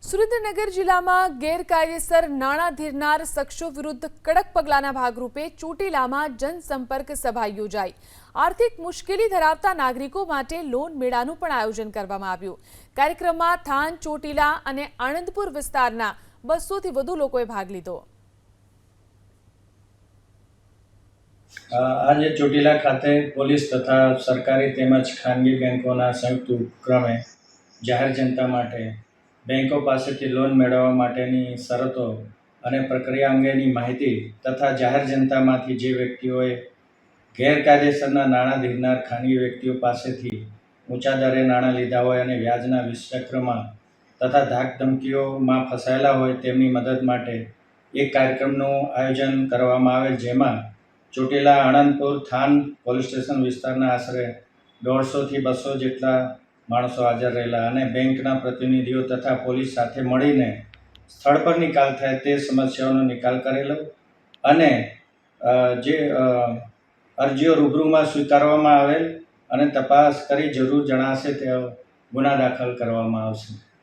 સુરેન્દ્રનગર જિલ્લામાં ગેરકાયદેસર નાણાં ધીરનાર શખ્સો વિરુદ્ધ કડક પગલાંના ભાગરૂપે ચોટીલામાં જનસંપર્ક સભા યોજાઈ। આર્થિક મુશ્કેલી ધરાવતા નાગરિકો માટે લોન મેળાનું પણ આયોજન કરવામાં આવ્યું। કાર્યક્રમમાં થાન, ચોટીલા અને આણંદપુર વિસ્તારના 200થી વધુ લોકોએ ભાગ લીધો। આજે ચોટીલા ખાતે પોલીસ તથા સરકારી તેમજ ખાનગી બેંકોના સંયુક્ત ઉપક્રમે જાહેર જનતા માટે બેંકો પાસેથી લોન મેળવવા માટેની શરતો અને પ્રક્રિયા અંગેની માહિતી તથા જાહેર જનતામાંથી જે વ્યક્તિઓએ ગેરકાયદેસરના નાણાં ધીરનાર ખાનગી વ્યક્તિઓ પાસેથી ઊંચા દરે નાણાં લીધા હોય અને વ્યાજના વિષચક્રમાં તથા ધાકધમકીઓમાં ફસાયેલા હોય તેમની મદદ માટે એક કાર્યક્રમનું આયોજન કરવામાં આવેલ, જેમાં Chotila, Anandpur, than police station વિસ્તારના આશરે 150થી 200 જેટલા માણસો હાજર રહેલા અને બેંકના પ્રતિનિધિઓ તથા પોલીસ સાથે મળીને સ્થળ પર નિકાલ થાય તે સમસ્યાઓનો નિકાલ કરેલો અને જે અરજીઓ રૂબરૂમાં સ્વીકારવામાં આવેલ અને તપાસ કરી જરૂર જણાશે તે ગુના દાખલ કરવામાં આવશે।